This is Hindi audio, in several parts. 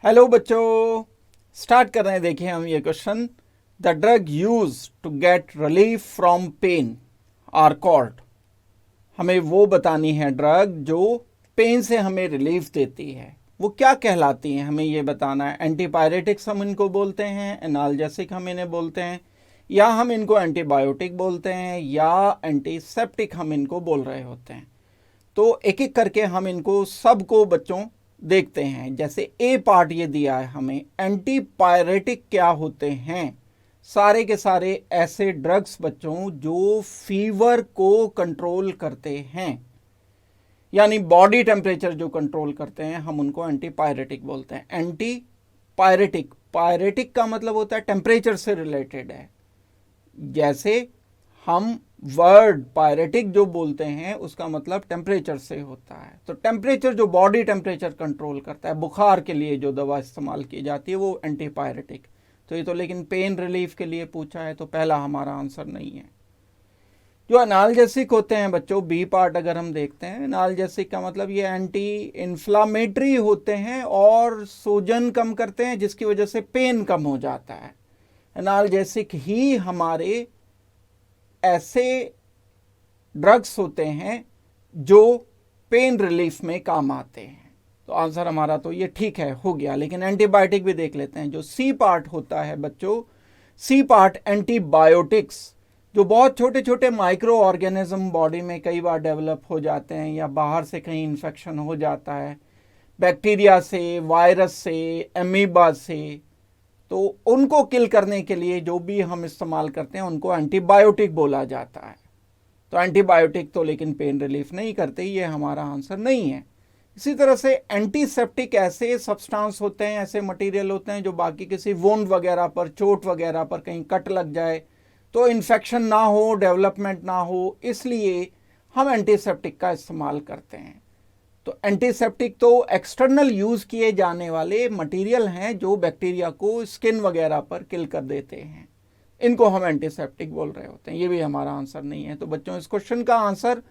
हेलो बच्चों, स्टार्ट कर रहे हैं। देखिए हम ये question, the drug used to get relief from pain are called. हमें वो बतानी है ड्रग जो पेन से हमें रिलीफ देती है, वो क्या कहलाती हैं, हमें ये बताना है। एंटीपायरेटिक्स हम इनको बोलते हैं, एनाल्जेसिक हम इन्हें बोलते हैं, या हम इनको एंटीबायोटिक बोलते हैं, या एंटीसेप्टिक हम इनको बोल रहे होते हैं। तो एक एक करके हम इनको सबको बच्चों देखते हैं। जैसे ए पार्ट ये दिया है हमें, एंटीपायरेटिक क्या होते हैं। सारे के सारे ऐसे ड्रग्स बच्चों जो फीवर को कंट्रोल करते हैं, यानी बॉडी टेम्परेचर जो कंट्रोल करते हैं, हम उनको एंटीपायरेटिक बोलते हैं। एंटीपायरेटिक, पायरेटिक का मतलब होता है टेम्परेचर से रिलेटेड है। जैसे हम वर्ड पायरेटिक जो बोलते हैं उसका मतलब टेम्परेचर से होता है। तो टेम्परेचर जो बॉडी टेम्परेचर कंट्रोल करता है, बुखार के लिए जो दवा इस्तेमाल की जाती है वो एंटीपायरेटिक। तो ये तो लेकिन पेन रिलीफ के लिए पूछा है, तो पहला हमारा आंसर नहीं है। जो एनाल्जेसिक होते हैं बच्चों, बी पार्ट अगर हम देखते हैं, एनाल्जेसिक का मतलब ये एंटी इन्फ्लामेटरी होते हैं और सूजन कम करते हैं, जिसकी वजह से पेन कम हो जाता है। एनाल्जेसिक ही हमारे ऐसे ड्रग्स होते हैं जो पेन रिलीफ में काम आते हैं। तो आंसर हमारा तो ये ठीक है, हो गया। लेकिन एंटीबायोटिक भी देख लेते हैं। जो सी पार्ट होता है बच्चों, सी पार्ट एंटीबायोटिक्स, जो बहुत छोटे छोटे माइक्रो ऑर्गेनिज्म बॉडी में कई बार डेवलप हो जाते हैं, या बाहर से कहीं इन्फेक्शन हो जाता है बैक्टीरिया से, वायरस से, एमीबा से, तो उनको किल करने के लिए जो भी हम इस्तेमाल करते हैं उनको एंटीबायोटिक बोला जाता है। तो एंटीबायोटिक तो लेकिन पेन रिलीफ नहीं करते, ये हमारा आंसर नहीं है। इसी तरह से एंटीसेप्टिक ऐसे सब्सटेंस होते हैं, ऐसे मटेरियल होते हैं जो बाकी किसी वुंड वगैरह पर, चोट वगैरह पर कहीं कट लग जाए तो इन्फेक्शन ना हो, डेवलपमेंट ना हो, इसलिए हम एंटीसेप्टिक का इस्तेमाल करते हैं। तो एंटीसेप्टिक तो एक्सटर्नल यूज किए जाने वाले मटेरियल हैं जो बैक्टीरिया को स्किन वगैरह पर किल कर देते हैं, इनको हम एंटीसेप्टिक बोल रहे होते हैं। ये भी हमारा आंसर नहीं है। तो बच्चों इस क्वेश्चन का आंसर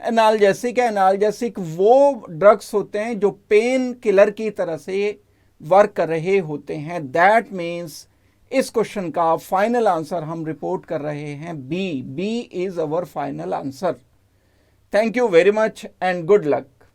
एनाल्जेसिक है। एनाल्जेसिक वो ड्रग्स होते हैं जो पेन किलर की तरह से वर्क कर रहे होते हैं। दैट मीन्स इस क्वेश्चन का फाइनल आंसर हम रिपोर्ट कर रहे हैं B. B is our final answer. Thank you very much and good luck.